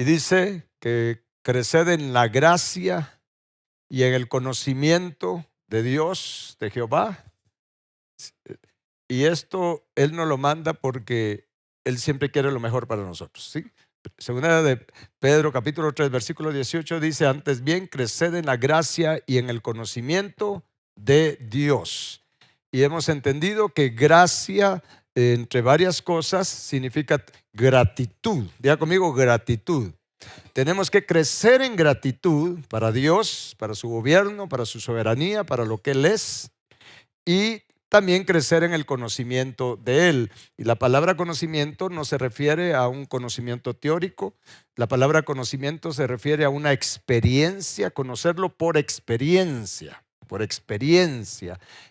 dice que creced en la gracia y en el conocimiento de Dios, de Jehová. Y esto Él nos lo manda porque Él siempre quiere lo mejor para nosotros, ¿sí? Segunda de Pedro capítulo 3 versículo 18 dice: antes bien creced en la gracia y en el conocimiento de Dios. Y hemos entendido que gracia, entre varias cosas, significa gratitud. Diga conmigo, gratitud. Tenemos que crecer en gratitud para Dios, para su gobierno, para su soberanía, para lo que Él es, y también crecer en el conocimiento de Él. Y la palabra conocimiento no se refiere a un conocimiento teórico. La palabra conocimiento se refiere a una experiencia, conocerlo por experiencia.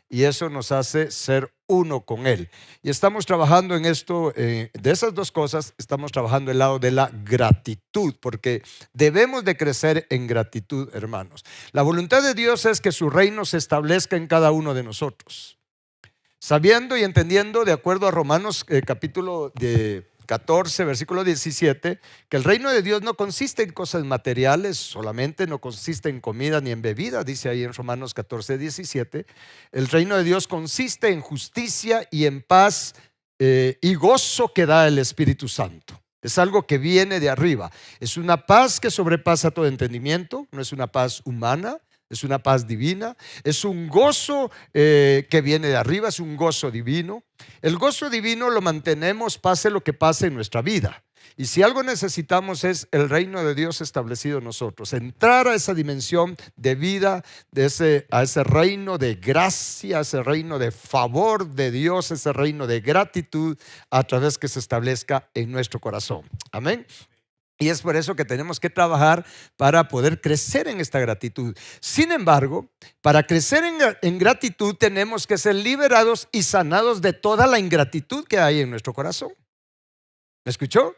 Y eso nos hace ser uno con Él. Y estamos trabajando en esto, de esas dos cosas, estamos trabajando el lado de la gratitud, porque debemos de crecer en gratitud, hermanos. La voluntad de Dios es que su reino se establezca en cada uno de nosotros, sabiendo y entendiendo, de acuerdo a Romanos capítulo 14, versículo 17, que el reino de Dios no consiste en cosas materiales solamente, no consiste en comida ni en bebida, dice ahí en Romanos 14, 17. El reino de Dios consiste en justicia y en paz y gozo que da el Espíritu Santo. Es algo que viene de arriba. Es una paz que sobrepasa todo entendimiento, no es una paz humana. Es una paz divina, es un gozo que viene de arriba, es un gozo divino. El gozo divino lo mantenemos pase lo que pase en nuestra vida. Y si algo necesitamos es el reino de Dios establecido en nosotros, entrar a esa dimensión de vida, a ese reino de gracia, a ese reino de favor de Dios, ese reino de gratitud a través que se establezca en nuestro corazón. Amén. Y es por eso que tenemos que trabajar para poder crecer en esta gratitud. Sin embargo, para crecer en gratitud tenemos que ser liberados y sanados de toda la ingratitud que hay en nuestro corazón. ¿Me escuchó?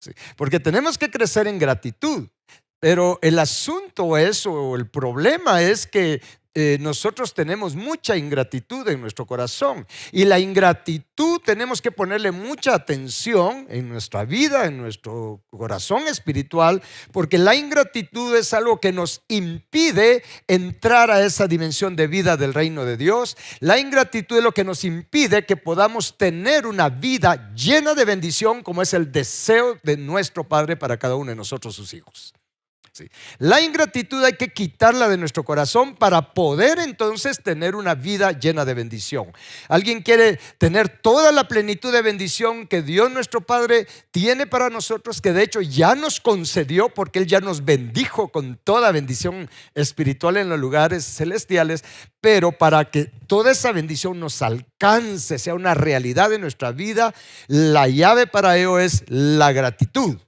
Sí. Porque tenemos que crecer en gratitud. Pero el asunto es, o el problema es que nosotros tenemos mucha ingratitud en nuestro corazón, y la ingratitud tenemos que ponerle mucha atención en nuestra vida, en nuestro corazón espiritual, porque la ingratitud es algo que nos impide entrar a esa dimensión de vida del reino de Dios. La ingratitud es lo que nos impide que podamos tener una vida llena de bendición, como es el deseo de nuestro Padre para cada uno de nosotros, sus hijos. Sí. La ingratitud hay que quitarla de nuestro corazón para poder entonces tener una vida llena de bendición. ¿Alguien quiere tener toda la plenitud de bendición que Dios nuestro Padre tiene para nosotros, que de hecho ya nos concedió, porque Él ya nos bendijo con toda bendición espiritual en los lugares celestiales? Pero para que toda esa bendición nos alcance, sea una realidad en nuestra vida, la llave para ello es la gratitud.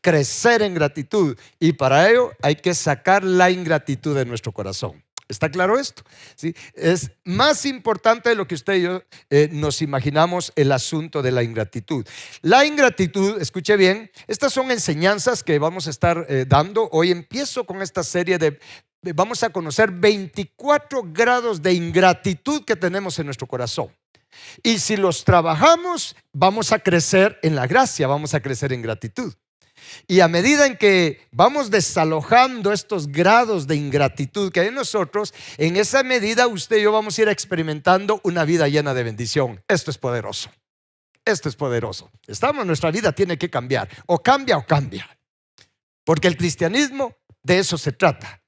Crecer en gratitud, y para ello hay que sacar la ingratitud de nuestro corazón. ¿Está claro esto? ¿Sí? Es más importante de lo que usted y yo nos imaginamos el asunto de la ingratitud. La ingratitud, escuche bien, estas son enseñanzas que vamos a estar dando. Hoy empiezo con esta serie vamos a conocer 24 grados de ingratitud que tenemos en nuestro corazón. Y si los trabajamos, vamos a crecer en la gracia, vamos a crecer en gratitud. Y a medida en que vamos desalojando estos grados de ingratitud que hay en nosotros, en esa medida usted y yo vamos a ir experimentando una vida llena de bendición. Esto es poderoso. Esto es poderoso. Nuestra vida tiene que cambiar. O cambia o cambia. Porque el cristianismo, de eso se trata.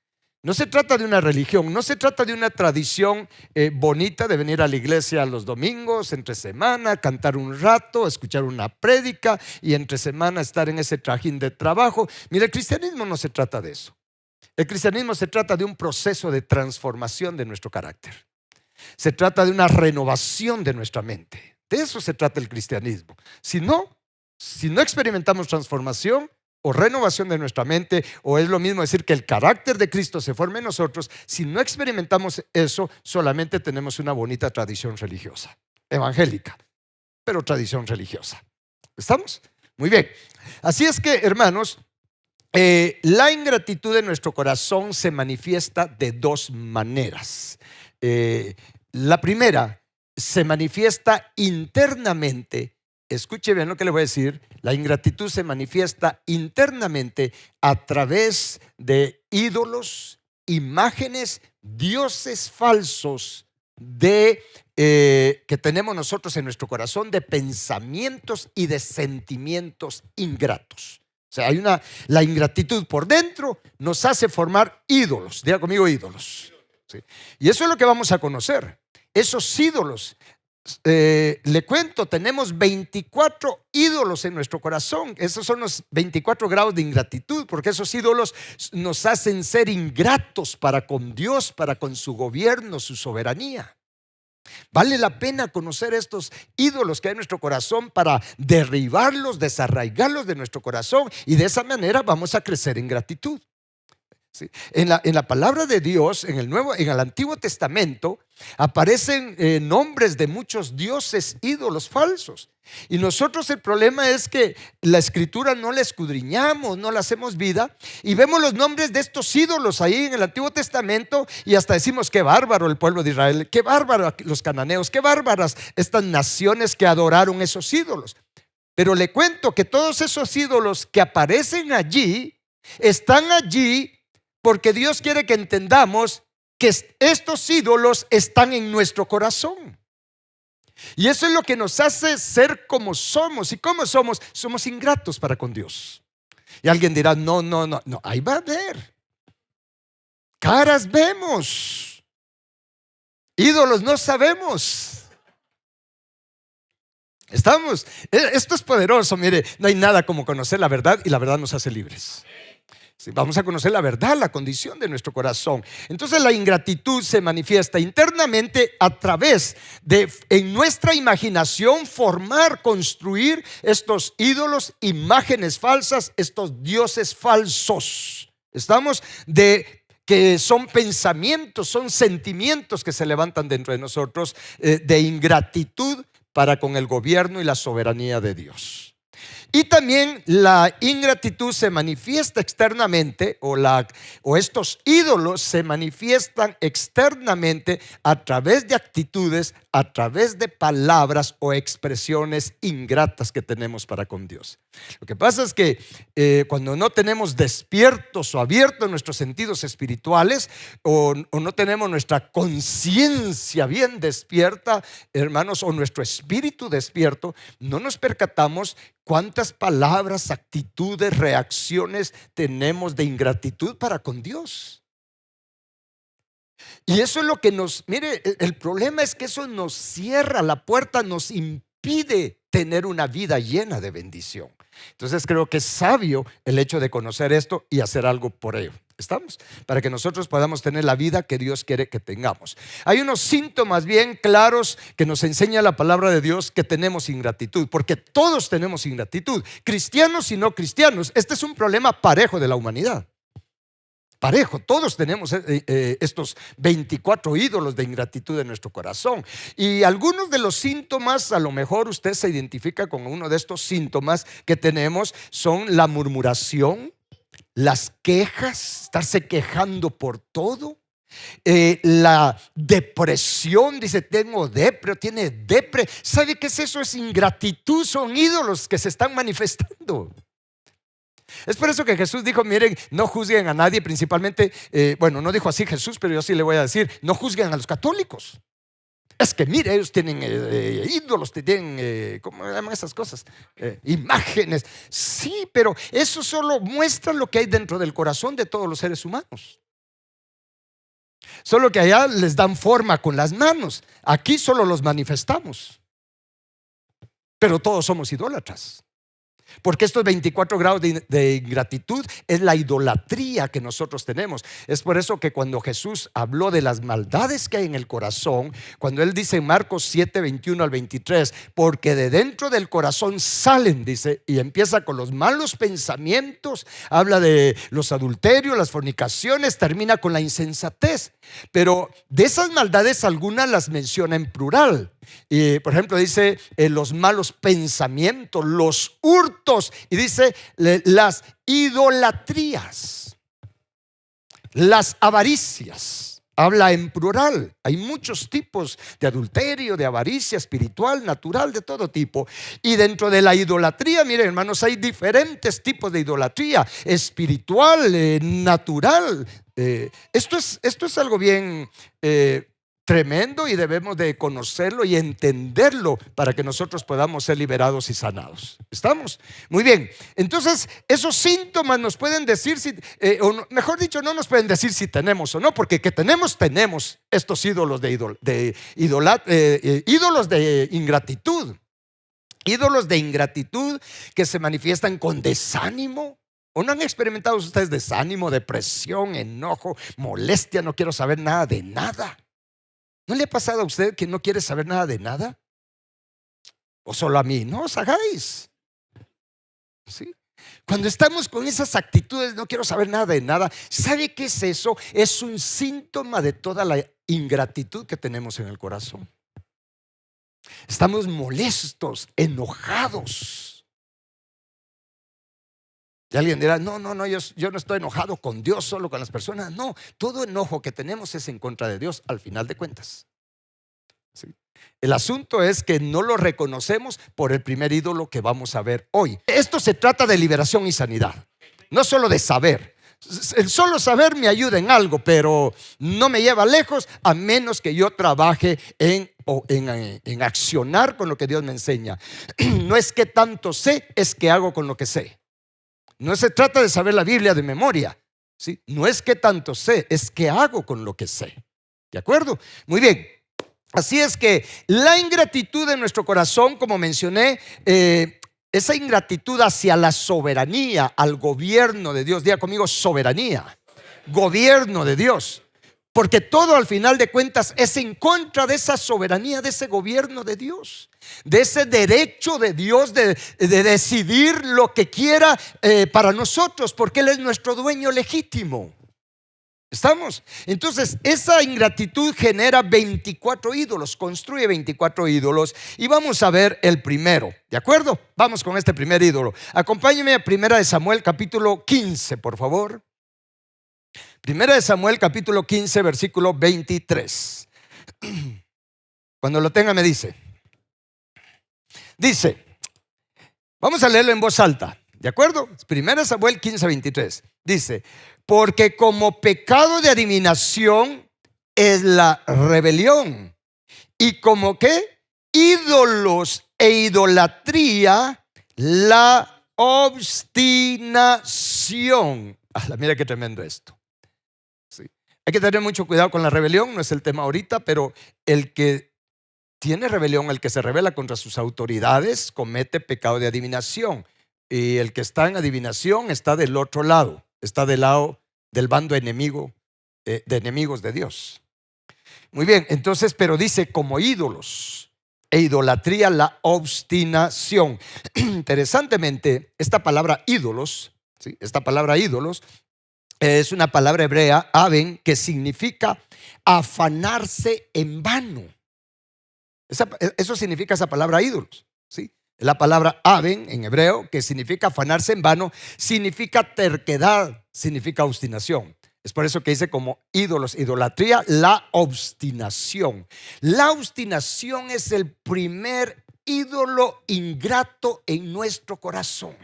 No se trata de una religión, no se trata de una tradición bonita de venir a la iglesia los domingos, entre semana, cantar un rato, escuchar una prédica y entre semana estar en ese trajín de trabajo. Mira, el cristianismo no se trata de eso. El cristianismo se trata de un proceso de transformación de nuestro carácter. Se trata de una renovación de nuestra mente. De eso se trata el cristianismo. Si no experimentamos transformación o renovación de nuestra mente, o es lo mismo decir que el carácter de Cristo se forme en nosotros, si no experimentamos eso, solamente tenemos una bonita tradición religiosa, evangélica, pero tradición religiosa. ¿Estamos? Muy bien. Así es que, hermanos, la ingratitud en nuestro corazón se manifiesta de dos maneras. La primera, se manifiesta internamente escuche bien lo que le voy a decir, la ingratitud se manifiesta internamente a través de ídolos, imágenes, dioses falsos que tenemos nosotros en nuestro corazón, de pensamientos y de sentimientos ingratos. O sea, la ingratitud por dentro nos hace formar ídolos. Diga conmigo, ídolos. ¿Sí? Y eso es lo que vamos a conocer. Esos ídolos, le cuento, tenemos 24 ídolos en nuestro corazón. Esos son los 24 grados de ingratitud, porque esos ídolos nos hacen ser ingratos para con Dios, para con su gobierno, su soberanía. Vale la pena conocer estos ídolos que hay en nuestro corazón para derribarlos, desarraigarlos de nuestro corazón, y de esa manera vamos a crecer en gratitud. ¿Sí? En la palabra de Dios, en el Antiguo Testamento, aparecen nombres de muchos dioses, ídolos falsos. Y nosotros, el problema es que la Escritura no la escudriñamos, no la hacemos vida, y vemos los nombres de estos ídolos ahí en el Antiguo Testamento, y hasta decimos: qué bárbaro el pueblo de Israel, qué bárbaro los cananeos, qué bárbaras estas naciones que adoraron esos ídolos. Pero le cuento que todos esos ídolos que aparecen allí están allí porque Dios quiere que entendamos que estos ídolos están en nuestro corazón. Y eso es lo que nos hace ser como somos. ¿Y cómo somos? Somos ingratos para con Dios. Y alguien dirá: no, ahí va a ver. Caras vemos, ídolos no sabemos. Esto es poderoso. Mire, no hay nada como conocer la verdad, y la verdad nos hace libres. Sí, vamos a conocer la verdad, la condición de nuestro corazón. Entonces la ingratitud se manifiesta internamente a través de, en nuestra imaginación, construir estos ídolos, imágenes falsas, estos dioses falsos. Que son pensamientos, son sentimientos que se levantan dentro de nosotros, de ingratitud para con el gobierno y la soberanía de Dios. Y también la ingratitud se manifiesta externamente, o estos ídolos se manifiestan externamente a través de actitudes, a través de palabras o expresiones ingratas que tenemos para con Dios. Lo que pasa es que cuando no tenemos despiertos o abiertos nuestros sentidos espirituales, o no tenemos nuestra conciencia bien despierta, hermanos, o nuestro espíritu despierto, no nos percatamos cuántas palabras, actitudes, reacciones tenemos de ingratitud para con Dios. Y eso es lo que mire, el problema es que eso nos cierra la puerta, nos impide tener una vida llena de bendición. Entonces creo que es sabio el hecho de conocer esto y hacer algo por ello. ¿Estamos? Para que nosotros podamos tener la vida que Dios quiere que tengamos. Hay unos síntomas bien claros que nos enseña la palabra de Dios que tenemos ingratitud, porque todos tenemos ingratitud, cristianos y no cristianos. Este es un problema parejo de la humanidad. Parejo, todos tenemos estos 24 ídolos de ingratitud en nuestro corazón. Y algunos de los síntomas, a lo mejor usted se identifica con uno de estos síntomas que tenemos, son la murmuración, las quejas, estarse quejando por todo, la depresión. Dice: tengo depre, tiene depre. ¿Sabe qué es eso? Es ingratitud, son ídolos que se están manifestando. Es por eso que Jesús dijo: miren, no juzguen a nadie, principalmente, bueno, no dijo así Jesús, pero yo sí le voy a decir: no juzguen a los católicos. Es que mire, ellos tienen ídolos, tienen, ¿cómo llaman esas cosas? Imágenes. Sí, pero eso solo muestra lo que hay dentro del corazón de todos los seres humanos. Solo que allá les dan forma con las manos, aquí solo los manifestamos. Pero todos somos idólatras. Porque estos 24 grados de ingratitud es la idolatría que nosotros tenemos. Es por eso que cuando Jesús habló de las maldades que hay en el corazón, cuando Él dice en Marcos 7, 21 al 23, porque de dentro del corazón salen, dice, y empieza con los malos pensamientos, habla de los adulterios, las fornicaciones, termina con la insensatez. Pero de esas maldades algunas las menciona en plural. Y, por ejemplo, dice los malos pensamientos, los hurtos, y dice las idolatrías, las avaricias, Habla en plural. Hay muchos tipos de adulterio, de avaricia espiritual, natural, de todo tipo. Y dentro de la idolatría, miren hermanos, hay diferentes tipos de idolatría: espiritual, natural. Esto es algo bien tremendo, y debemos de conocerlo y entenderlo para que nosotros podamos ser liberados y sanados. ¿Estamos? Muy bien. Entonces, esos síntomas nos pueden decir si, mejor dicho, no nos pueden decir si tenemos o no, porque que tenemos estos ídolos ídolos de ingratitud. Ídolos de ingratitud que se manifiestan con desánimo. ¿O no han experimentado ustedes desánimo, depresión, enojo, molestia? No quiero saber nada de nada. ¿No le ha pasado a usted que no quiere saber nada de nada? ¿O solo a mí? No os hagáis. ¿Sí? Cuando estamos con esas actitudes, no quiero saber nada de nada, ¿sabe qué es eso? Es un síntoma de toda la ingratitud que tenemos en el corazón. Estamos molestos, enojados. Y alguien dirá: no, yo no estoy enojado con Dios, solo con las personas. No, todo enojo que tenemos es en contra de Dios, al final de cuentas. ¿Sí? El asunto es que no lo reconocemos por el primer ídolo que vamos a ver hoy. Esto se trata de liberación y sanidad, no solo de saber. El solo saber me ayuda en algo, pero no me lleva lejos a menos que yo trabaje en accionar con lo que Dios me enseña. No es que tanto sé, es que hago con lo que sé. No se trata de saber la Biblia de memoria, ¿sí? No es que tanto sé, es que hago con lo que sé. ¿De acuerdo? Muy bien. Así es que la ingratitud de nuestro corazón, como mencioné, esa ingratitud hacia la soberanía, al gobierno de Dios. Diga conmigo: soberanía, gobierno de Dios. Porque todo, al final de cuentas, es en contra de esa soberanía, de ese gobierno de Dios, de ese derecho de Dios de decidir lo que quiera para nosotros, porque Él es nuestro dueño legítimo. ¿Estamos? Entonces, esa ingratitud genera 24 ídolos, construye 24 ídolos, y vamos a ver el primero. ¿De acuerdo? Vamos con este primer ídolo. Acompáñenme a 1 Samuel capítulo 15, por favor. 1 Samuel capítulo 15, versículo 23. Cuando lo tenga me dice. Vamos a leerlo en voz alta. ¿De acuerdo? 1 Samuel 15, 23. Dice: porque como pecado de adivinación es la rebelión, y como que ídolos e idolatría la obstinación. Mira qué tremendo esto. Sí. Hay que tener mucho cuidado con la rebelión, no es el tema ahorita, pero el que tiene rebelión, el que se rebela contra sus autoridades, comete pecado de adivinación. Y el que está en adivinación está del otro lado. Está del lado del bando enemigo, de enemigos de Dios. Muy bien, entonces, pero dice como ídolos e idolatría la obstinación. Interesantemente, esta palabra ídolos, ¿sí? Esta palabra ídolos es una palabra hebrea, aven, que significa afanarse en vano. Eso significa esa palabra ídolos, ¿sí? La palabra aven en hebreo, que significa afanarse en vano, significa terquedad, significa obstinación. Es por eso que dice como ídolos, idolatría, la obstinación. La obstinación es el primer ídolo ingrato en nuestro corazón.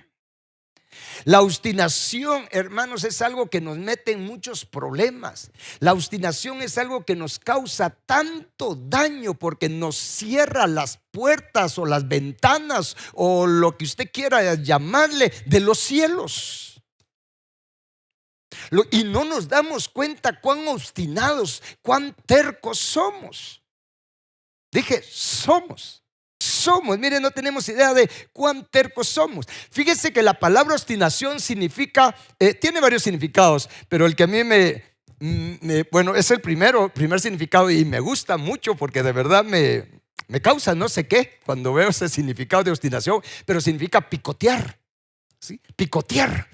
La obstinación, hermanos, es algo que nos mete en muchos problemas. La obstinación es algo que nos causa tanto daño porque nos cierra las puertas o las ventanas o lo que usted quiera llamarle de los cielos. Y no nos damos cuenta cuán obstinados, cuán tercos somos. Dije, somos, miren, no tenemos idea de cuán tercos somos. Fíjese que la palabra obstinación significa, tiene varios significados, pero el que a mí bueno, es el primer significado, y me gusta mucho porque de verdad me causa no sé qué cuando veo ese significado de obstinación, pero significa picotear, ¿sí? Picotear.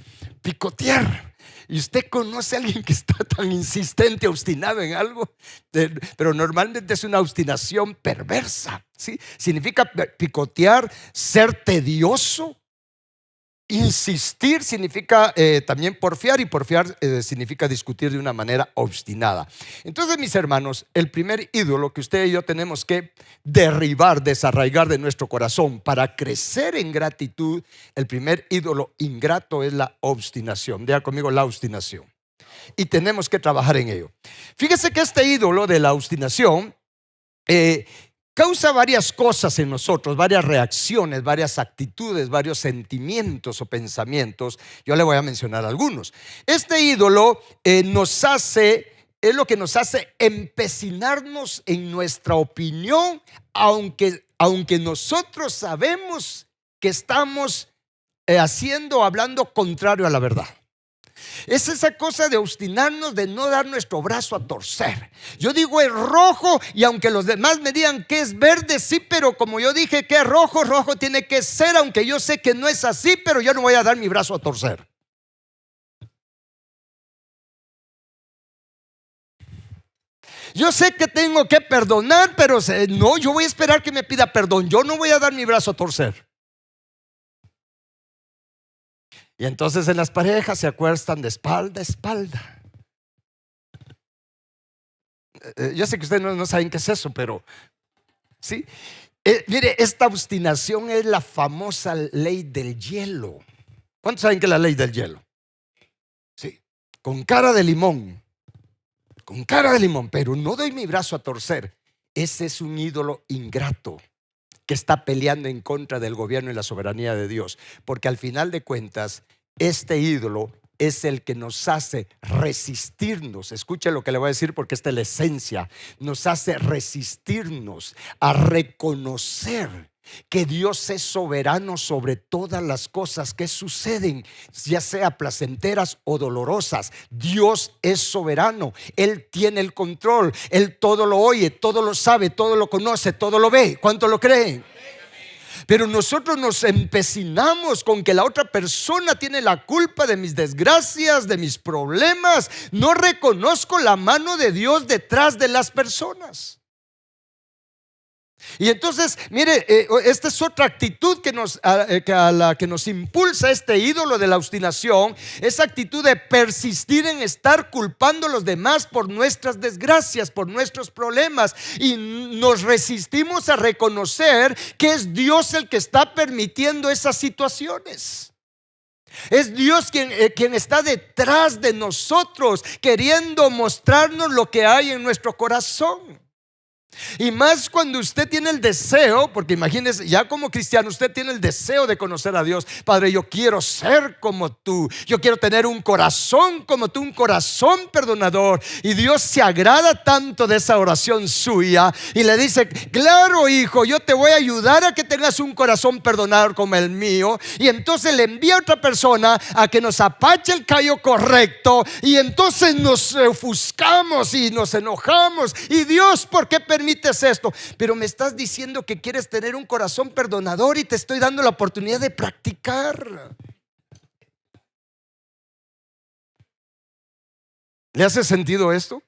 ¿Y usted conoce a alguien que está tan insistente, obstinado en algo? Pero normalmente es una obstinación perversa, ¿sí? Significa picotear, ser tedioso. Insistir significa también porfiar, y porfiar significa discutir de una manera obstinada. Entonces, mis hermanos, el primer ídolo que usted y yo tenemos que derribar, desarraigar de nuestro corazón para crecer en gratitud, el primer ídolo ingrato es la obstinación. Diga conmigo, la obstinación. Y tenemos que trabajar en ello. Fíjese que este ídolo de la obstinación causa varias cosas en nosotros, varias reacciones, varias actitudes, varios sentimientos o pensamientos. Yo le voy a mencionar algunos. Este ídolo es lo que nos hace empecinarnos en nuestra opinión, aunque nosotros sabemos que estamos hablando contrario a la verdad. Es esa cosa de obstinarnos, de no dar nuestro brazo a torcer. Yo digo es rojo, y aunque los demás me digan que es verde, sí, pero como yo dije que es rojo, rojo tiene que ser, aunque yo sé que no es así, pero yo no voy a dar mi brazo a torcer. Yo sé que tengo que perdonar, pero no, yo voy a esperar que me pida perdón. Yo no voy a dar mi brazo a torcer. Y entonces en las parejas se acuestan de espalda a espalda. Yo sé que ustedes no saben qué es eso, pero sí. Mire, esta obstinación es la famosa ley del hielo. ¿Cuántos saben que es la ley del hielo? Sí. Con cara de limón. Con cara de limón, pero no doy mi brazo a torcer. Ese es un ídolo ingrato que está peleando en contra del gobierno y la soberanía de Dios, porque al final de cuentas este ídolo es el que nos hace resistirnos. Escuche lo que le voy a decir, porque esta es la esencia. Nos hace resistirnos a reconocer que Dios es soberano sobre todas las cosas que suceden, ya sea placenteras o dolorosas. Dios es soberano, Él tiene el control, Él todo lo oye, todo lo sabe, todo lo conoce, todo lo ve. ¿Cuánto lo creen? Pero nosotros nos empecinamos con que la otra persona tiene la culpa de mis desgracias, de mis problemas. No reconozco la mano de Dios detrás de las personas. Y entonces, mire, esta es otra actitud a la que nos impulsa este ídolo de la obstinación. Esa actitud de persistir en estar culpando a los demás por nuestras desgracias, por nuestros problemas, y nos resistimos a reconocer que es Dios el que está permitiendo esas situaciones. Es Dios quien está detrás de nosotros, queriendo mostrarnos lo que hay en nuestro corazón. Y más cuando usted tiene el deseo, porque imagínese, ya como cristiano usted tiene el deseo de conocer a Dios. Padre, yo quiero ser como tú, yo quiero tener un corazón como tú, un corazón perdonador. Y Dios se agrada tanto de esa oración suya y le dice: claro, hijo, yo te voy a ayudar a que tengas un corazón perdonador como el mío. Y entonces le envía a otra persona a que nos apache el callo correcto, y entonces nos ofuscamos y nos enojamos. Y Dios, ¿por qué permites esto? Pero me estás diciendo que quieres tener un corazón perdonador y te estoy dando la oportunidad de practicar. ¿Le hace sentido esto?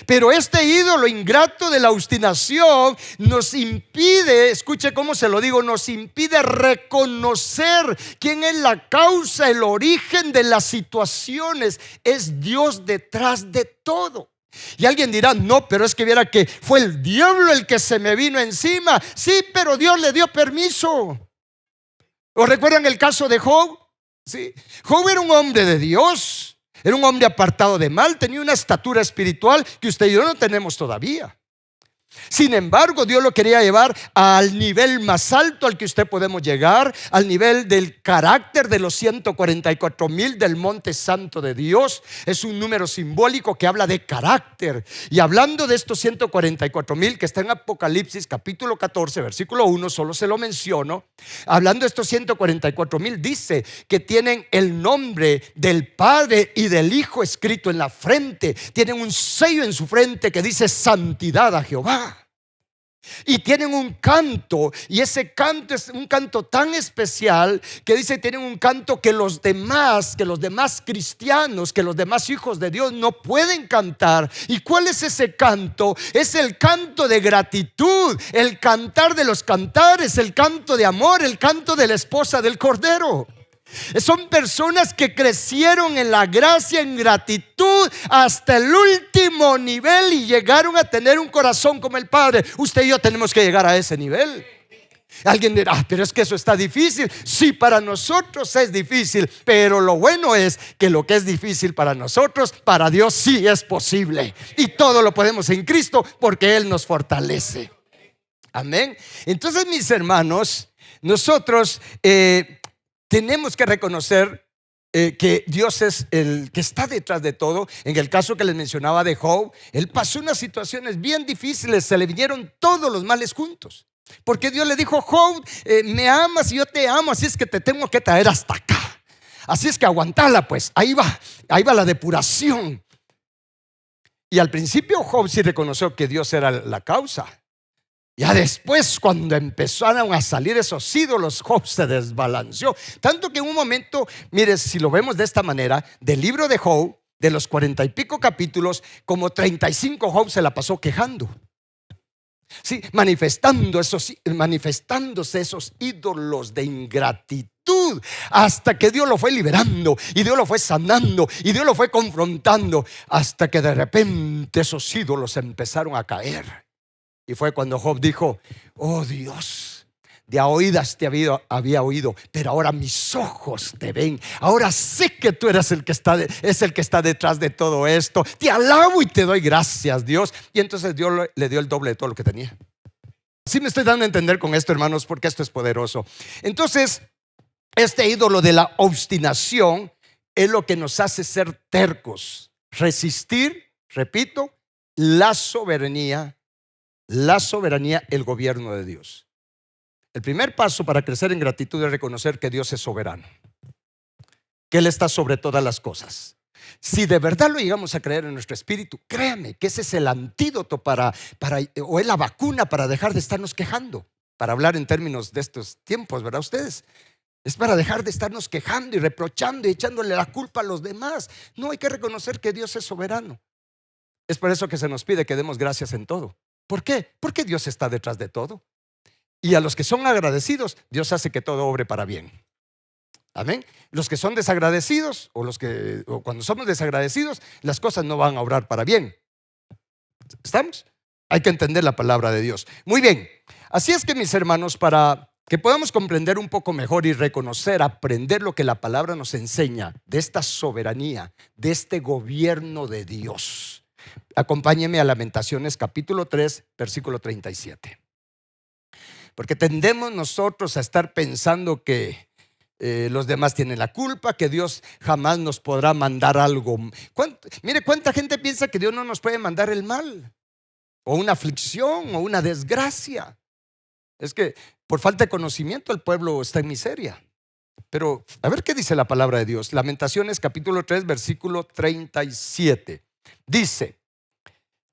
Pero este ídolo ingrato de la obstinación nos impide, escuche cómo se lo digo, nos impide reconocer quién es la causa, el origen de las situaciones. Es Dios detrás de todo. Y alguien dirá: no, pero es que viera que fue el diablo el que se me vino encima. Sí, pero Dios le dio permiso. ¿O recuerdan el caso de Job? Sí. Job era un hombre de Dios, era un hombre apartado de mal, tenía una estatura espiritual que usted y yo no tenemos todavía. Sin embargo, Dios lo quería llevar al nivel más alto al que usted podemos llegar, al nivel del carácter de los 144,000 del monte santo de Dios. Es un número simbólico que habla de carácter. Y hablando de estos 144,000 que está en Apocalipsis capítulo 14 versículo 1, solo se lo menciono. Hablando de estos 144,000, dice que tienen el nombre del Padre y del Hijo escrito en la frente. Tienen un sello en su frente que dice: santidad a Jehová. Y tienen un canto, y ese canto es un canto tan especial que dice: tienen un canto que los demás cristianos, que los demás hijos de Dios no pueden cantar. ¿Y cuál es ese canto? Es el canto de gratitud, el cantar de los cantares, el canto de amor, el canto de la esposa del Cordero. Son personas que crecieron en la gracia, en gratitud hasta el último nivel y llegaron a tener un corazón como el Padre. Usted y yo tenemos que llegar a ese nivel. Alguien dirá, pero es que eso está difícil. Sí, para nosotros es difícil, pero lo bueno es que lo que es difícil para nosotros, para Dios sí es posible. Y todo lo podemos en Cristo porque Él nos fortalece. Amén. Entonces, mis hermanos, nosotros tenemos que reconocer que Dios es el que está detrás de todo. En el caso que les mencionaba de Job, él pasó unas situaciones bien difíciles, se le vinieron todos los males juntos. Porque Dios le dijo, Job, me amas y yo te amo, así es que te tengo que traer hasta acá. Así es que aguantala pues, ahí va la depuración. Y al principio Job sí reconoció que Dios era la causa. Ya después, cuando empezaron a salir esos ídolos, Job se desbalanceó. Tanto que en un momento, mire, si lo vemos de esta manera, del libro de Job, de los 40 y pico capítulos, como 35 Job se la pasó quejando. Sí, manifestándose esos ídolos de ingratitud, hasta que Dios lo fue liberando y Dios lo fue sanando y Dios lo fue confrontando, hasta que de repente esos ídolos empezaron a caer. Y fue cuando Job dijo, oh Dios, de a oídas te había oído, pero ahora mis ojos te ven. Ahora sé que tú eres el que está detrás de todo esto. Te alabo y te doy gracias, Dios. Y entonces Dios le dio el doble de todo lo que tenía. Sí me estoy dando a entender con esto, hermanos, porque esto es poderoso. Entonces, este ídolo de la obstinación es lo que nos hace ser tercos, resistir, repito, la soberanía, el gobierno de Dios. El primer paso para crecer en gratitud es reconocer que Dios es soberano, que Él está sobre todas las cosas. Si de verdad lo llegamos a creer en nuestro espíritu, créame que ese es el antídoto o es la vacuna para dejar de estarnos quejando. Para hablar en términos de estos tiempos, ¿verdad ustedes? Es para dejar de estarnos quejando y reprochando y echándole la culpa a los demás. No, hay que reconocer que Dios es soberano. Es por eso que se nos pide que demos gracias en todo. ¿Por qué? Porque Dios está detrás de todo. Y a los que son agradecidos, Dios hace que todo obre para bien. Amén. Los que son desagradecidos o cuando somos desagradecidos, las cosas no van a obrar para bien. ¿Estamos? Hay que entender la palabra de Dios. Muy bien. Así es que, mis hermanos, para que podamos comprender un poco mejor y reconocer, aprender lo que la palabra nos enseña de esta soberanía, de este gobierno de Dios, acompáñeme a Lamentaciones capítulo 3, versículo 37. Porque tendemos nosotros a estar pensando que los demás tienen la culpa, que Dios jamás nos podrá mandar algo. Mire, cuánta gente piensa que Dios no nos puede mandar el mal, o una aflicción, o una desgracia. Es que por falta de conocimiento el pueblo está en miseria. Pero a ver qué dice la palabra de Dios. Lamentaciones capítulo 3, versículo 37. Dice,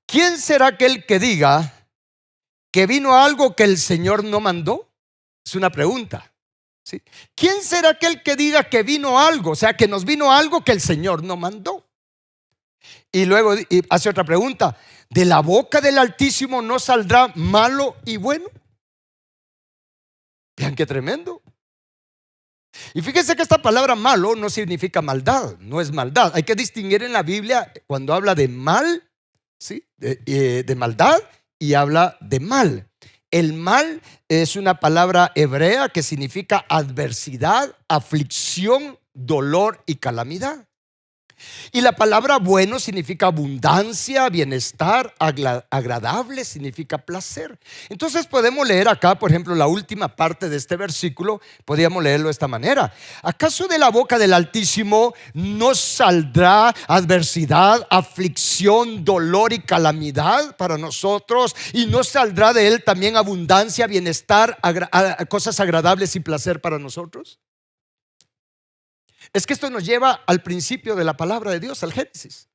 ¿quién será aquel que diga que vino algo que el Señor no mandó? Es una pregunta, ¿sí? ¿Quién será aquel que diga que vino algo? O sea, que nos vino algo que el Señor no mandó. Y luego hace otra pregunta, ¿de la boca del Altísimo no saldrá malo y bueno? Vean qué tremendo. Y fíjense que esta palabra malo no significa maldad, no es maldad. Hay que distinguir en la Biblia cuando habla de mal, ¿sí? de maldad, y habla de mal. El mal es una palabra hebrea que significa adversidad, aflicción, dolor y calamidad. Y la palabra bueno significa abundancia, bienestar, agradable, significa placer. Entonces podemos leer acá, por ejemplo, la última parte de este versículo, podríamos leerlo de esta manera. ¿Acaso de la boca del Altísimo no saldrá adversidad, aflicción, dolor y calamidad para nosotros? ¿Y no saldrá de él también abundancia, bienestar, cosas agradables y placer para nosotros? Es que esto nos lleva al principio de la palabra de Dios, al Génesis.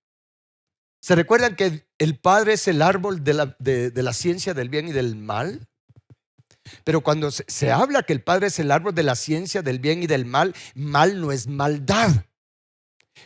¿Se recuerdan que el Padre es el árbol de la ciencia del bien y del mal? Pero cuando se habla que el Padre es el árbol de la ciencia del bien y del mal, mal no es maldad.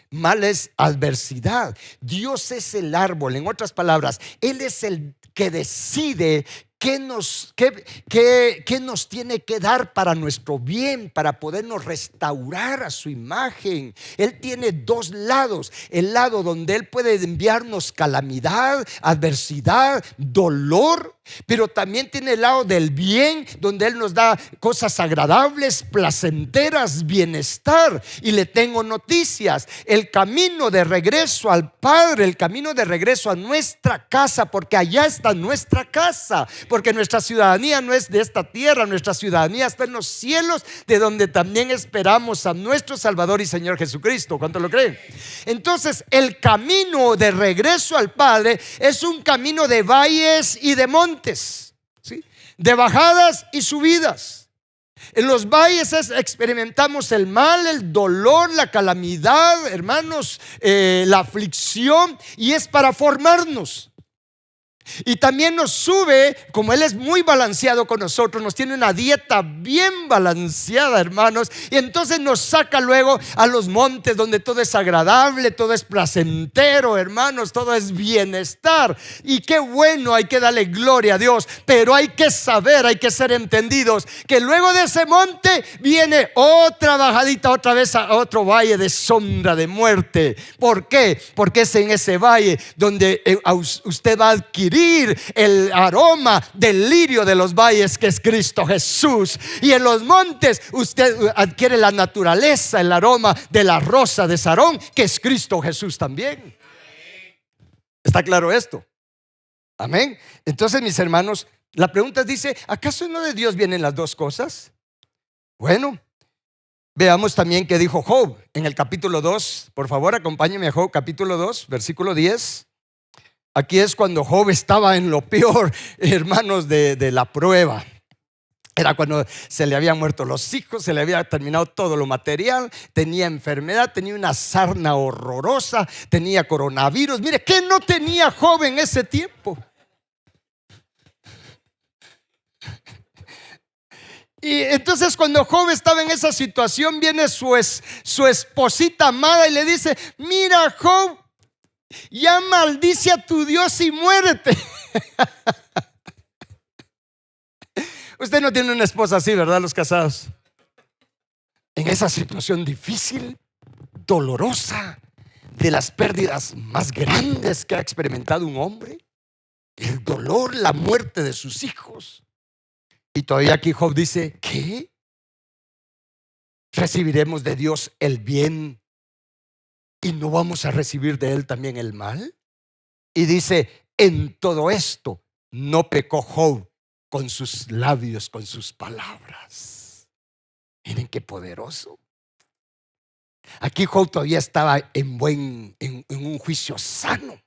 Mal es adversidad. Dios es el árbol. En otras palabras, Él es el que decide qué nos tiene que dar para nuestro bien, para podernos restaurar a su imagen. Él tiene dos lados: el lado donde Él puede enviarnos calamidad, adversidad, dolor, pero también tiene el lado del bien, donde Él nos da cosas agradables, placenteras, bienestar. Y le tengo noticias: el camino de regreso al Padre, el camino de regreso a nuestra casa, porque allá está nuestra casa, porque nuestra ciudadanía no es de esta tierra, nuestra ciudadanía está en los cielos, de donde también esperamos a nuestro Salvador y Señor Jesucristo. ¿Cuánto lo creen? Entonces, el camino de regreso al Padre es un camino de valles y de montes, ¿sí? De bajadas y subidas. En los valles experimentamos el mal, el dolor, la calamidad, hermanos, la aflicción, y es para formarnos. Y también nos sube, como Él es muy balanceado con nosotros, nos tiene una dieta bien balanceada, hermanos, y entonces nos saca luego a los montes donde todo es agradable, todo es placentero, hermanos, todo es bienestar. Y qué bueno, hay que darle gloria a Dios, pero hay que saber, hay que ser entendidos que luego de ese monte viene otra bajadita, otra vez a otro valle de sombra de muerte. ¿Por qué? Porque es en ese valle donde usted va a adquirir el aroma del lirio de los valles, que es Cristo Jesús. Y en los montes usted adquiere la naturaleza, el aroma de la rosa de Sarón, que es Cristo Jesús también. ¿Está claro esto? Amén. Entonces, mis hermanos, la pregunta dice: ¿acaso no de Dios vienen las dos cosas? Bueno, veamos también qué dijo Job en el capítulo 2. Por favor, acompáñenme a Job capítulo 2, versículo 10. Aquí es cuando Job estaba en lo peor, hermanos, de la prueba. Era cuando se le habían muerto los hijos, se le había terminado todo lo material, tenía enfermedad, tenía una sarna horrorosa, tenía coronavirus. Mire, ¿qué no tenía Job en ese tiempo? Y entonces, cuando Job estaba en esa situación, viene su esposita amada y le dice: mira, Job, ya maldice a tu Dios y muérete. Usted no tiene una esposa así, ¿verdad, los casados? En esa situación difícil, dolorosa, de las pérdidas más grandes que ha experimentado un hombre, el dolor, la muerte de sus hijos. Y todavía aquí Job dice: ¿qué? ¿Recibiremos de Dios el bien y no vamos a recibir de Él también el mal? Y dice: en todo esto no pecó Job con sus labios, con sus palabras. Miren qué poderoso. Aquí Job todavía estaba en un juicio sano,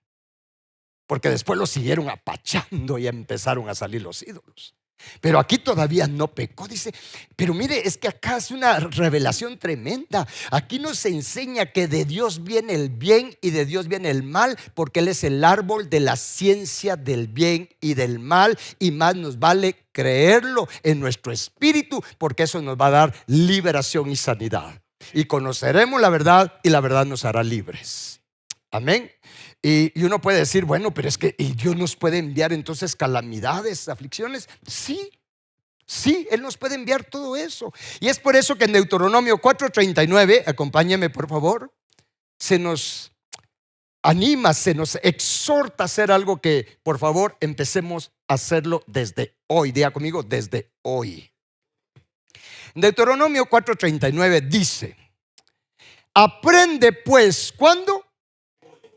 porque después lo siguieron apachando y empezaron a salir los ídolos. Pero aquí todavía no pecó, dice. Pero mire, es que acá es una revelación tremenda. Aquí nos enseña que de Dios viene el bien y de Dios viene el mal, porque Él es el árbol de la ciencia del bien y del mal. Y más nos vale creerlo en nuestro espíritu, porque eso nos va a dar liberación y sanidad. Y conoceremos la verdad y la verdad nos hará libres. Amén. Y uno puede decir: bueno, pero es que ¿y Dios nos puede enviar entonces calamidades, aflicciones? Sí, Él nos puede enviar todo eso. Y es por eso que en Deuteronomio 4:39, acompáñeme por favor, se nos anima, se nos exhorta a hacer algo que, por favor, empecemos a hacerlo desde hoy. Diga conmigo: desde hoy. Deuteronomio 4:39 dice: aprende pues, ¿cuándo?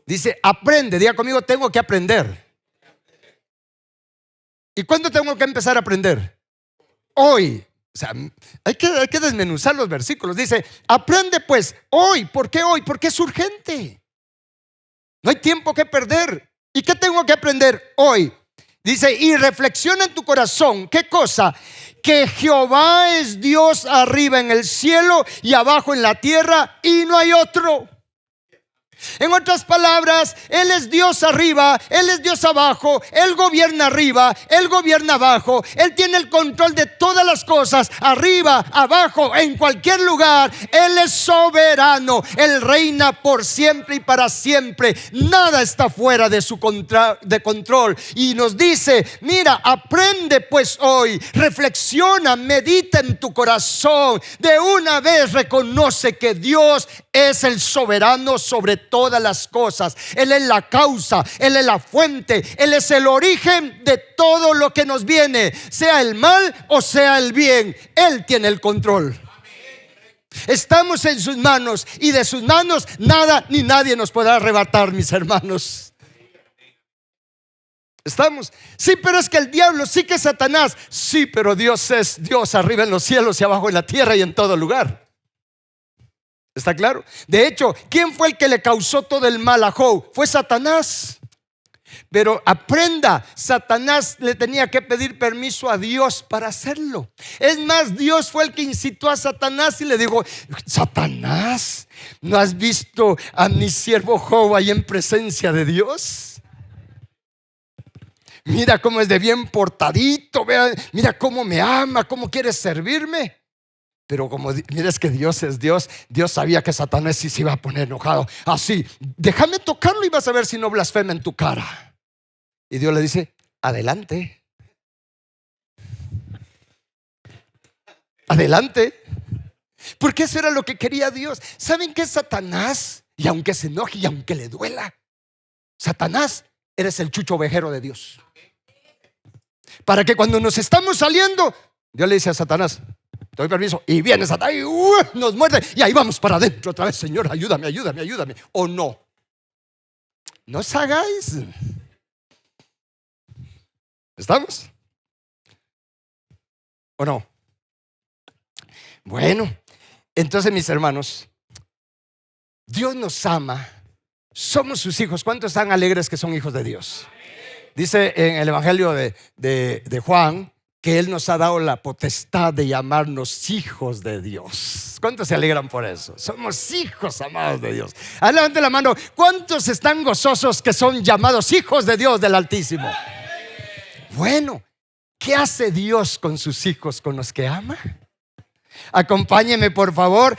Dice: aprende. Diga conmigo: tengo que aprender. ¿Y cuándo tengo que empezar a aprender? Hoy. O sea, hay que desmenuzar los versículos. Dice: aprende pues hoy. ¿Por qué hoy? Porque es urgente. No hay tiempo que perder. ¿Y qué tengo que aprender hoy? Dice: y reflexiona en tu corazón. ¿Qué cosa? Que Jehová es Dios arriba en el cielo y abajo en la tierra, y no hay otro. En otras palabras, Él es Dios arriba, Él es Dios abajo, Él gobierna arriba, Él gobierna abajo, Él tiene el control de todas las cosas, arriba, abajo, en cualquier lugar. Él es soberano, Él reina por siempre y para siempre. Nada está fuera de su control. Y nos dice, mira, aprende pues hoy, reflexiona, medita en tu corazón. De una vez reconoce que Dios es el soberano sobre todas las cosas. Él es la causa, Él es la fuente, Él es el origen de todo lo que nos viene, sea el mal o sea el bien. Él tiene el control. Estamos en sus manos y de sus manos nada ni nadie nos podrá arrebatar, mis hermanos. ¿Estamos? Sí, pero es que el diablo, sí que es Satanás. Sí, pero Dios es Dios arriba en los cielos y abajo en la tierra y en todo lugar. ¿Está claro? De hecho, ¿quién fue el que le causó todo el mal a Job? Fue Satanás. Pero aprenda, Satanás le tenía que pedir permiso a Dios para hacerlo. Es más, Dios fue el que incitó a Satanás y le dijo: Satanás, ¿no has visto a mi siervo Job ahí en presencia de Dios? Mira cómo es de bien portadito, mira cómo me ama, cómo quiere servirme. Pero como mira, es que Dios es Dios, Dios sabía que Satanás sí se iba a poner enojado. Así, déjame tocarlo y vas a ver si no blasfema en tu cara. Y Dios le dice: adelante, adelante. Porque eso era lo que quería Dios. ¿Saben qué es Satanás? Y aunque se enoje y aunque le duela, Satanás, eres el chucho ovejero de Dios. Para que cuando nos estamos saliendo, Dios le dice a Satanás: te doy permiso. Y viene Satanás y nos muerde. Y ahí vamos para adentro otra vez. Señor, ayúdame, ayúdame, ayúdame. O no. No os hagáis. ¿Estamos? ¿O no? Bueno, entonces, mis hermanos, Dios nos ama. Somos sus hijos. ¿Cuántos están alegres que son hijos de Dios? Dice en el Evangelio de Juan que Él nos ha dado la potestad de llamarnos hijos de Dios. ¿Cuántos se alegran por eso? Somos hijos amados de Dios. Levante la mano. ¿Cuántos están gozosos que son llamados hijos de Dios del Altísimo? Bueno, ¿qué hace Dios con sus hijos, con los que ama? Acompáñeme por favor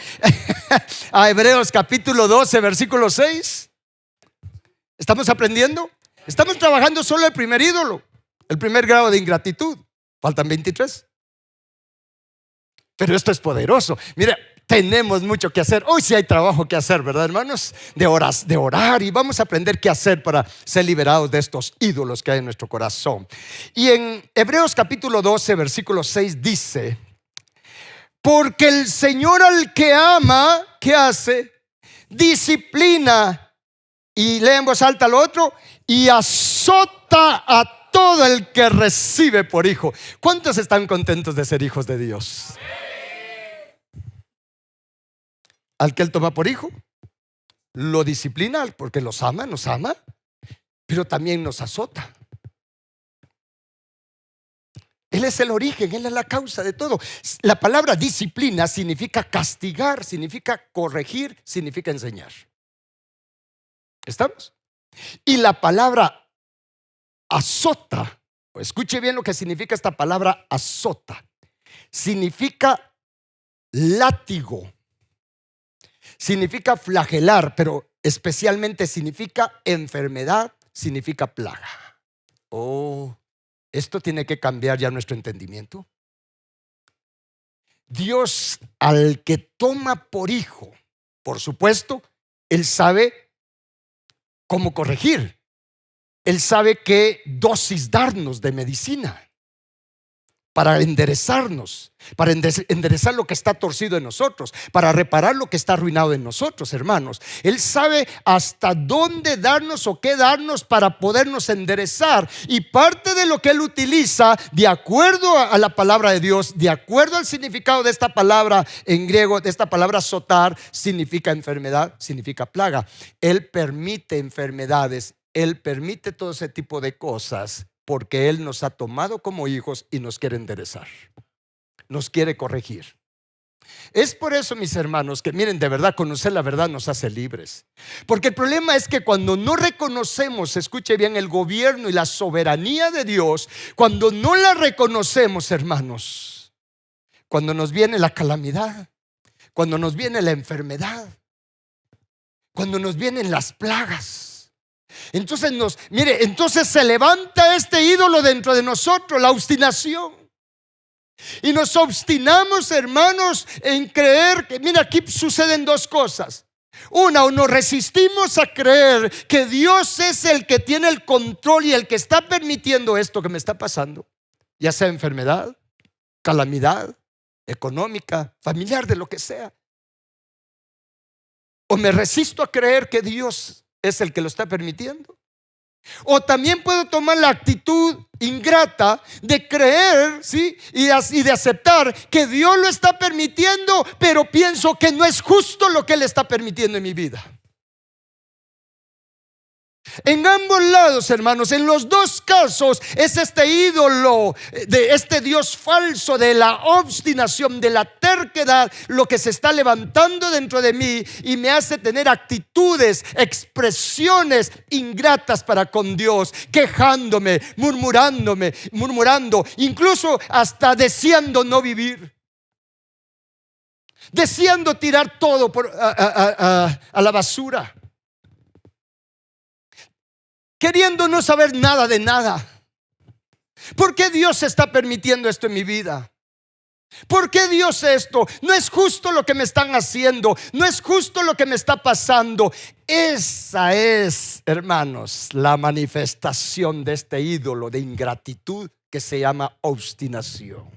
a Hebreos capítulo 12, versículo 6. ¿Estamos aprendiendo? Estamos trabajando solo el primer ídolo, el primer grado de ingratitud. Faltan 23. Pero esto es poderoso. Mira, tenemos mucho que hacer. Hoy sí hay trabajo que hacer, ¿verdad, hermanos? De orar, y vamos a aprender qué hacer para ser liberados de estos ídolos que hay en nuestro corazón. Y en Hebreos capítulo 12, versículo 6 dice: porque el Señor al que ama, ¿qué hace? Disciplina. Y lee en voz alta lo otro: y azota a todo el que recibe por hijo. ¿Cuántos están contentos de ser hijos de Dios? Al que Él toma por hijo, lo disciplina porque los ama, nos ama, pero también nos azota. Él es el origen, Él es la causa de todo. La palabra disciplina significa castigar, significa corregir, significa enseñar. ¿Estamos? Y la palabra azota, escuche bien lo que significa esta palabra azota. Significa látigo, significa flagelar, pero especialmente significa enfermedad, significa plaga. Oh, esto tiene que cambiar ya nuestro entendimiento. Dios al que toma por hijo, por supuesto, Él sabe cómo corregir. Él sabe qué dosis darnos de medicina para enderezarnos, para enderezar lo que está torcido en nosotros, para reparar lo que está arruinado en nosotros, hermanos. Él sabe hasta dónde darnos o qué darnos para podernos enderezar. Y parte de lo que Él utiliza, de acuerdo a la palabra de Dios, de acuerdo al significado de esta palabra en griego, de esta palabra azotar, significa enfermedad, significa plaga. Él permite enfermedades, Él permite todo ese tipo de cosas porque Él nos ha tomado como hijos y nos quiere enderezar, nos quiere corregir. Es por eso, mis hermanos, que miren, de verdad, conocer la verdad nos hace libres. Porque el problema es que cuando no reconocemos, escuche bien, el gobierno y la soberanía de Dios, cuando no la reconocemos, hermanos, cuando nos viene la calamidad, cuando nos viene la enfermedad, cuando nos vienen las plagas, entonces entonces se levanta este ídolo dentro de nosotros, la obstinación. Y nos obstinamos, hermanos, en creer que, mira, aquí suceden dos cosas. Una, o nos resistimos a creer que Dios es el que tiene el control y el que está permitiendo esto que me está pasando, ya sea enfermedad, calamidad económica, familiar, de lo que sea. O me resisto a creer que Dios es el que lo está permitiendo. O también puedo tomar la actitud ingrata de creer, ¿sí? y de aceptar que Dios lo está permitiendo, pero pienso que no es justo lo que Él está permitiendo en mi vida. En ambos lados, hermanos, en los dos casos es este ídolo, de este Dios falso, de la obstinación, de la terquedad, lo que se está levantando dentro de mí y me hace tener actitudes, expresiones ingratas para con Dios, quejándome, murmurando, incluso hasta deseando no vivir, deseando tirar todo a la basura, queriendo no saber nada de nada. ¿Por qué Dios está permitiendo esto en mi vida? ¿Por qué Dios esto? No es justo lo que me están haciendo, no es justo lo que me está pasando. Esa es, hermanos, la manifestación de este ídolo de ingratitud que se llama obstinación.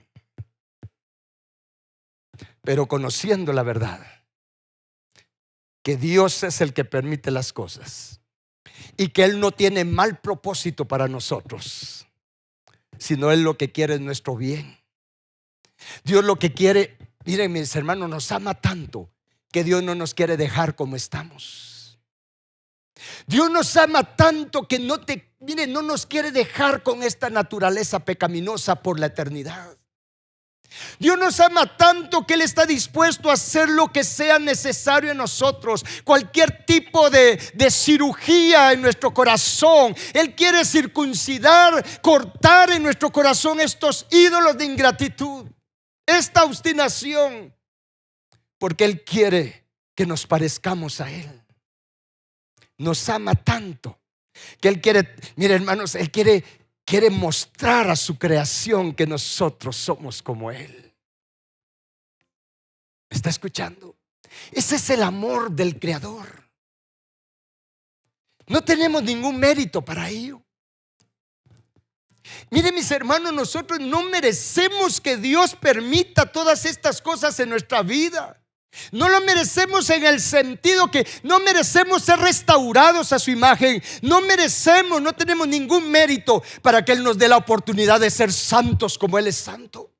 Pero conociendo la verdad, que Dios es el que permite las cosas y que Él no tiene mal propósito para nosotros, sino Él lo que quiere es nuestro bien. Dios lo que quiere, miren mis hermanos, nos ama tanto que Dios no nos quiere dejar como estamos. Dios nos ama tanto que no nos quiere dejar con esta naturaleza pecaminosa por la eternidad. Dios nos ama tanto que Él está dispuesto a hacer lo que sea necesario en nosotros. Cualquier tipo de cirugía en nuestro corazón. Él quiere circuncidar, cortar en nuestro corazón estos ídolos de ingratitud, esta obstinación, porque Él quiere que nos parezcamos a Él. Nos ama tanto que Él quiere, mire hermanos, Él quiere mostrar a su creación que nosotros somos como Él. ¿Está escuchando? Ese es el amor del Creador. No tenemos ningún mérito para ello. Miren mis hermanos, nosotros no merecemos que Dios permita todas estas cosas en nuestra vida. No lo merecemos en el sentido que no merecemos ser restaurados a su imagen. No tenemos ningún mérito para que Él nos dé la oportunidad de ser santos como Él es santo.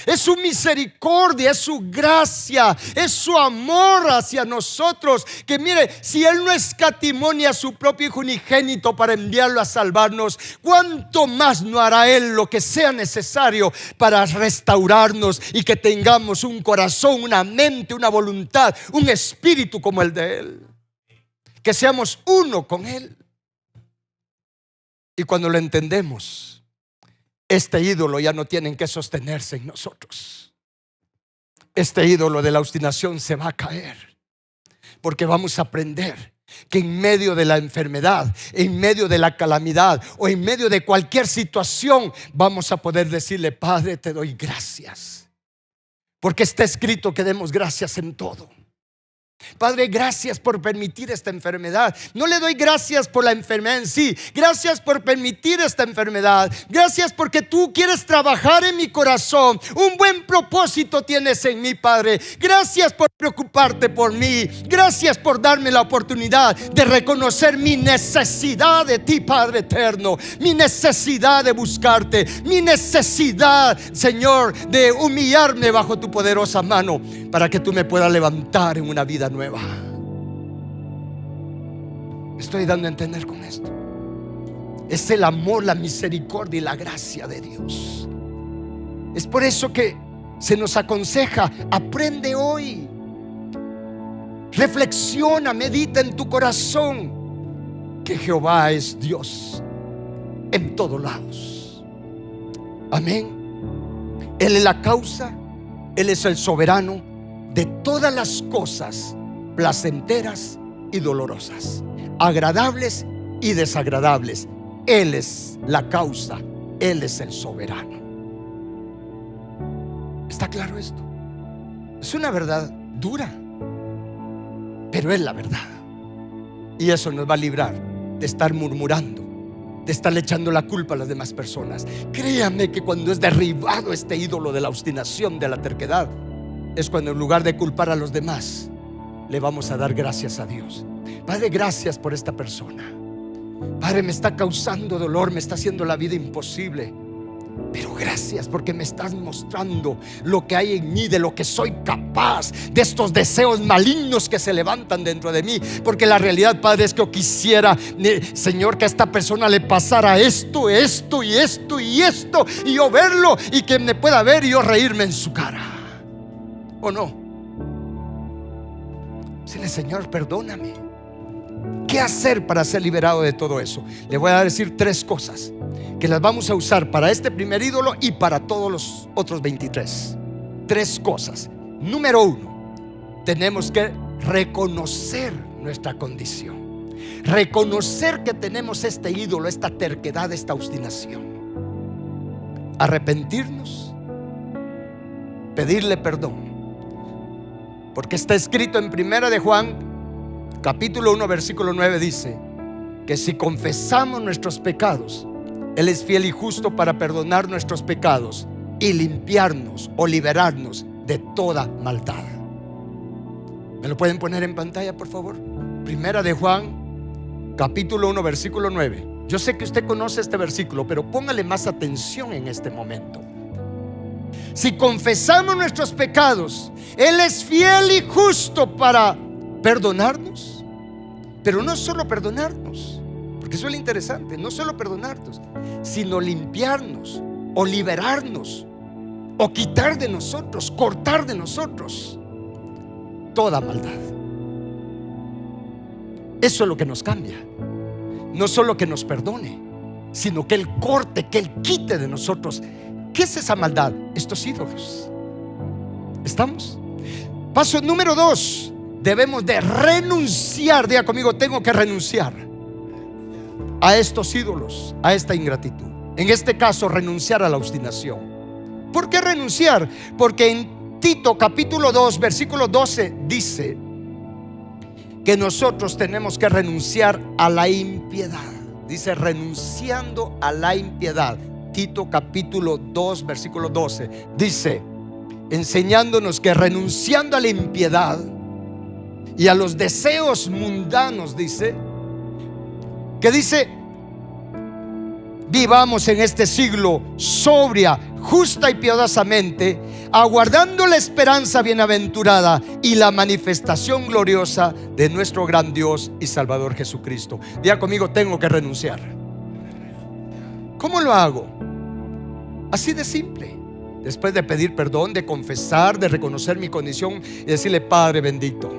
Es su misericordia, es su gracia, es su amor hacia nosotros. Que mire, si Él no escatimó ni a su propio Hijo unigénito para enviarlo a salvarnos, ¿cuánto más no hará Él lo que sea necesario para restaurarnos y que tengamos un corazón, una mente, una voluntad, un espíritu como el de Él? Que seamos uno con Él. Y cuando lo entendemos, este ídolo ya no tiene que sostenerse en nosotros. Este ídolo de la obstinación se va a caer, porque vamos a aprender que en medio de la enfermedad, en medio de la calamidad o en medio de cualquier situación, vamos a poder decirle: Padre, te doy gracias, porque está escrito que demos gracias en todo. Padre, gracias por permitir esta enfermedad. No le doy gracias por la enfermedad en sí. Gracias por permitir esta enfermedad. Gracias porque tú quieres trabajar en mi corazón. Un buen propósito tienes en mí, Padre. Gracias por preocuparte por mí. Gracias por darme la oportunidad de reconocer mi necesidad de ti, Padre eterno. Mi necesidad de buscarte. Mi necesidad, Señor, de humillarme bajo tu poderosa mano para que tú me puedas levantar en una vida nueva. Me estoy dando a entender con esto. Es el amor, la misericordia y la gracia de Dios. Es por eso que se nos aconseja: aprende hoy, reflexiona, medita en tu corazón que Jehová es Dios en todos lados. Amén. Él es la causa, Él es el soberano de todas las cosas placenteras y dolorosas, agradables y desagradables. Él es la causa, Él es el soberano. ¿Está claro esto? Es una verdad dura, pero es la verdad. Y eso nos va a librar de estar murmurando, de estarle echando la culpa a las demás personas. Créame que cuando es derribado este ídolo de la obstinación, de la terquedad, es cuando en lugar de culpar a los demás, le vamos a dar gracias a Dios. Padre, gracias por esta persona. Padre, me está causando dolor, me está haciendo la vida imposible, pero gracias porque me estás mostrando lo que hay en mí, de lo que soy capaz, de estos deseos malignos que se levantan dentro de mí. Porque la realidad, Padre, es que yo quisiera, Señor, que a esta persona le pasara esto, esto y esto y esto, y yo verlo y que me pueda ver y yo reírme en su cara. ¿O no? Dile: Señor, perdóname. ¿Qué hacer para ser liberado de todo eso? Le voy a decir 3 cosas que las vamos a usar para este primer ídolo y para todos los otros 23. 3 cosas. Número 1, tenemos que reconocer nuestra condición. Reconocer que tenemos este ídolo, esta terquedad, esta obstinación. Arrepentirnos, pedirle perdón. Porque está escrito en 1 de Juan capítulo 1 versículo 9, dice que si confesamos nuestros pecados, Él es fiel y justo para perdonar nuestros pecados y limpiarnos o liberarnos de toda maldad. ¿Me lo pueden poner en pantalla, por favor? 1 de Juan capítulo 1 versículo 9. Yo sé que usted conoce este versículo, pero póngale más atención en este momento. Si confesamos nuestros pecados, Él es fiel y justo para perdonarnos. Pero no solo perdonarnos, porque eso es lo interesante, no solo perdonarnos, sino limpiarnos o liberarnos o quitar de nosotros, cortar de nosotros toda maldad. Eso es lo que nos cambia. No solo que nos perdone, sino que Él corte, que Él quite de nosotros. ¿Qué es esa maldad? Estos ídolos. ¿Estamos? Paso número 2. Debemos de renunciar. Diga conmigo: tengo que renunciar a estos ídolos, a esta ingratitud. En este caso, renunciar a la obstinación. ¿Por qué renunciar? Porque en Tito capítulo 2 versículo 12 dice que nosotros tenemos que renunciar a la impiedad. Dice: renunciando a la impiedad. Tito capítulo 2 versículo 12 dice, enseñándonos que renunciando a la impiedad y a los deseos mundanos, dice vivamos en este siglo sobria, justa y piadosamente, aguardando la esperanza bienaventurada y la manifestación gloriosa de nuestro gran Dios y Salvador Jesucristo. Diga conmigo: tengo que renunciar. ¿Cómo lo hago? Así de simple. Después de pedir perdón, de confesar, de reconocer mi condición y decirle: Padre bendito,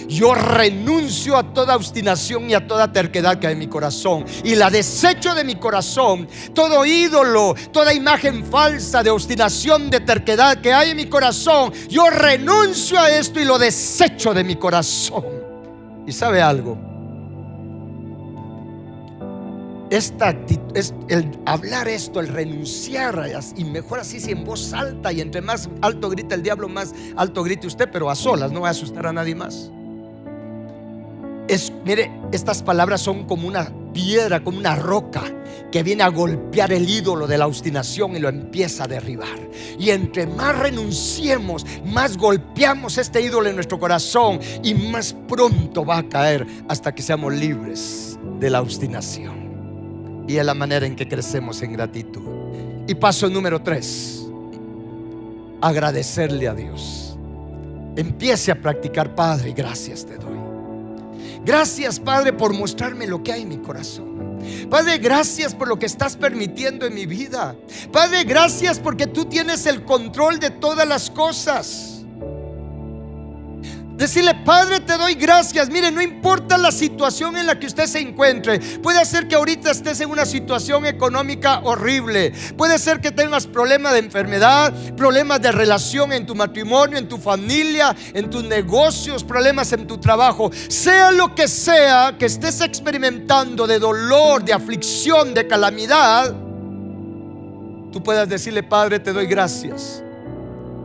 yo renuncio a toda obstinación y a toda terquedad que hay en mi corazón, y la desecho de mi corazón. Todo ídolo, toda imagen falsa de obstinación, de terquedad que hay en mi corazón, yo renuncio a esto y lo desecho de mi corazón. ¿Y sabe algo? Esta actitud, el hablar esto, el renunciar, y mejor así, si en voz alta, y entre más alto grita el diablo, más alto grite usted, pero a solas, no va a asustar a nadie más. Mire, estas palabras son como una piedra, como una roca que viene a golpear el ídolo de la obstinación y lo empieza a derribar. Y entre más renunciemos, más golpeamos este ídolo en nuestro corazón, y más pronto va a caer hasta que seamos libres de la obstinación. Y es la manera en que crecemos en gratitud. Y paso número 3, agradecerle a Dios. Empiece a practicar: Padre, gracias te doy. Gracias, Padre, por mostrarme lo que hay en mi corazón. Padre, gracias por lo que estás permitiendo en mi vida. Padre, gracias porque tú tienes el control de todas las cosas. Decirle: Padre, te doy gracias. Mire, no importa la situación en la que usted se encuentre. Puede ser que ahorita estés en una situación económica horrible. Puede ser que tengas problemas de enfermedad, problemas de relación en tu matrimonio, en tu familia, en tus negocios, problemas en tu trabajo. Sea lo que sea que estés experimentando de dolor, de aflicción, de calamidad, tú puedas decirle: Padre, te doy gracias,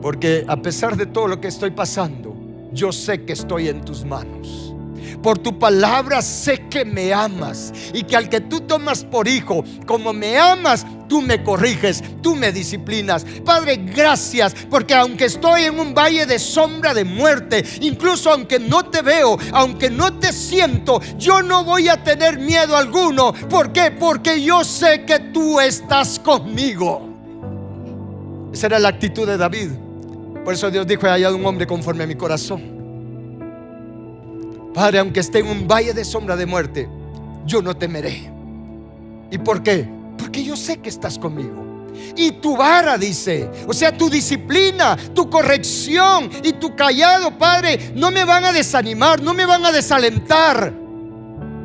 porque a pesar de todo lo que estoy pasando, yo sé que estoy en tus manos. Por tu palabra sé que me amas, y que al que tú tomas por hijo, como me amas, tú me corriges, tú me disciplinas. Padre, gracias, porque aunque estoy en un valle de sombra de muerte, incluso aunque no te veo, aunque no te siento, yo no voy a tener miedo alguno. ¿Por qué? Porque yo sé que tú estás conmigo. Esa era la actitud de David. Por eso Dios dijo: he hallado un hombre conforme a mi corazón. Padre, aunque esté en un valle de sombra de muerte, yo no temeré. ¿Y por qué? Porque yo sé que estás conmigo. Y tu vara, dice, o sea, tu disciplina, tu corrección y tu callado, Padre, no me van a desanimar, no me van a desalentar.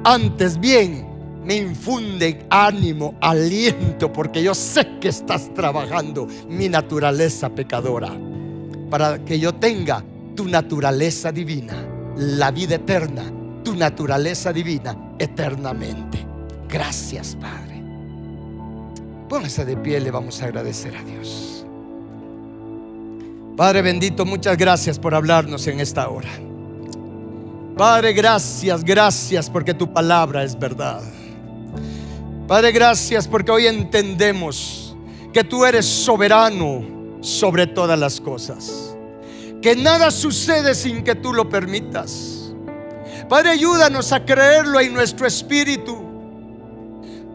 Antes bien, me infunden ánimo, aliento, porque yo sé que estás trabajando mi naturaleza pecadora, para que yo tenga tu naturaleza divina, la vida eterna, tu naturaleza divina eternamente. Gracias, Padre. Póngase de pie, le vamos a agradecer a Dios. Padre bendito, muchas gracias por hablarnos en esta hora. Padre, gracias, gracias porque tu palabra es verdad. Padre, gracias porque hoy entendemos que tú eres soberano sobre todas las cosas, que nada sucede sin que tú lo permitas. Padre, ayúdanos a creerlo en nuestro espíritu.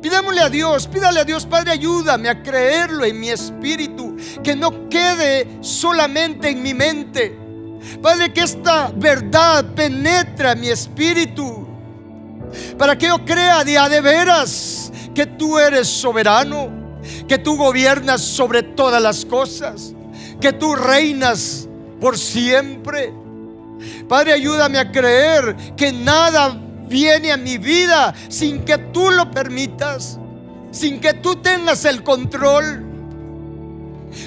Pidámosle a Dios, pídale a Dios: Padre, ayúdame a creerlo en mi espíritu, que no quede solamente en mi mente. Padre, que esta verdad penetre mi espíritu, para que yo crea de veras que tú eres soberano, que tú gobiernas sobre todas las cosas, que tú reinas por siempre. Padre, ayúdame a creer que nada viene a mi vida sin que tú lo permitas, sin que tú tengas el control.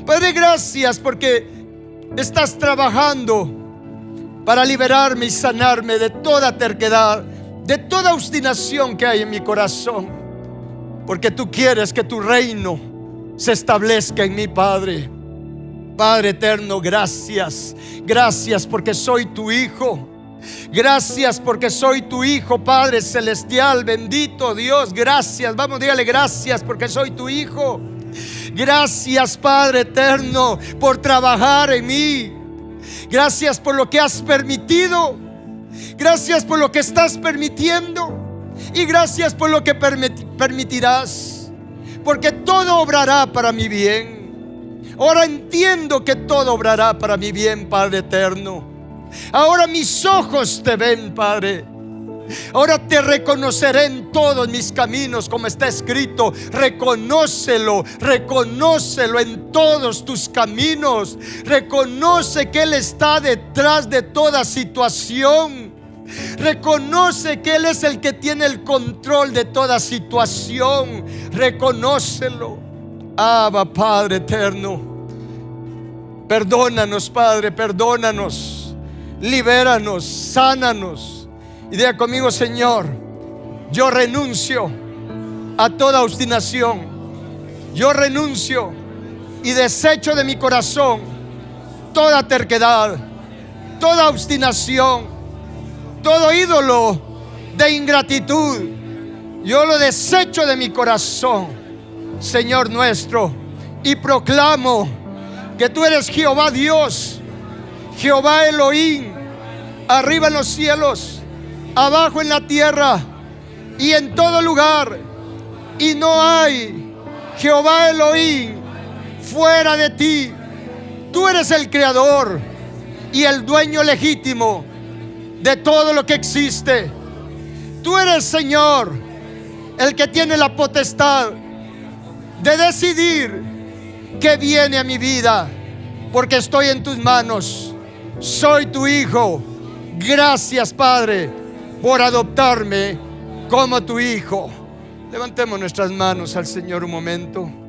Padre, gracias porque estás trabajando para liberarme y sanarme de toda terquedad, de toda obstinación que hay en mi corazón, porque tú quieres que tu reino se establezca en mí, Padre. Padre eterno, gracias. Gracias porque soy tu hijo. Gracias porque soy tu hijo, Padre celestial, bendito Dios. Gracias, vamos, dígale: gracias porque soy tu hijo. Gracias, Padre eterno, por trabajar en mí. Gracias por lo que has permitido. Gracias por lo que estás permitiendo. Y gracias por lo que permitirás, porque todo obrará para mi bien. Ahora entiendo que todo obrará para mi bien, Padre eterno. Ahora mis ojos te ven, Padre. Ahora te reconoceré en todos mis caminos, como está escrito. Reconócelo, reconócelo en todos tus caminos. Reconoce que Él está detrás de toda situación. Reconoce que Él es el que tiene el control de toda situación. Reconócelo. Abba, Padre eterno, perdónanos, Padre, perdónanos, libéranos, sánanos. Y diga conmigo: Señor, yo renuncio a toda obstinación. Yo renuncio y desecho de mi corazón toda terquedad, toda obstinación, todo ídolo de ingratitud. Yo lo desecho de mi corazón, Señor nuestro, y proclamo que tú eres Jehová Dios, Jehová Elohim, arriba en los cielos, abajo en la tierra y en todo lugar. Y no hay Jehová Elohim fuera de ti. Tú eres el creador y el dueño legítimo de todo lo que existe. Tú eres, Señor, el que tiene la potestad de decidir qué viene a mi vida, porque estoy en tus manos. Soy tu hijo. Gracias, Padre, por adoptarme como tu hijo. Levantemos nuestras manos al Señor un momento.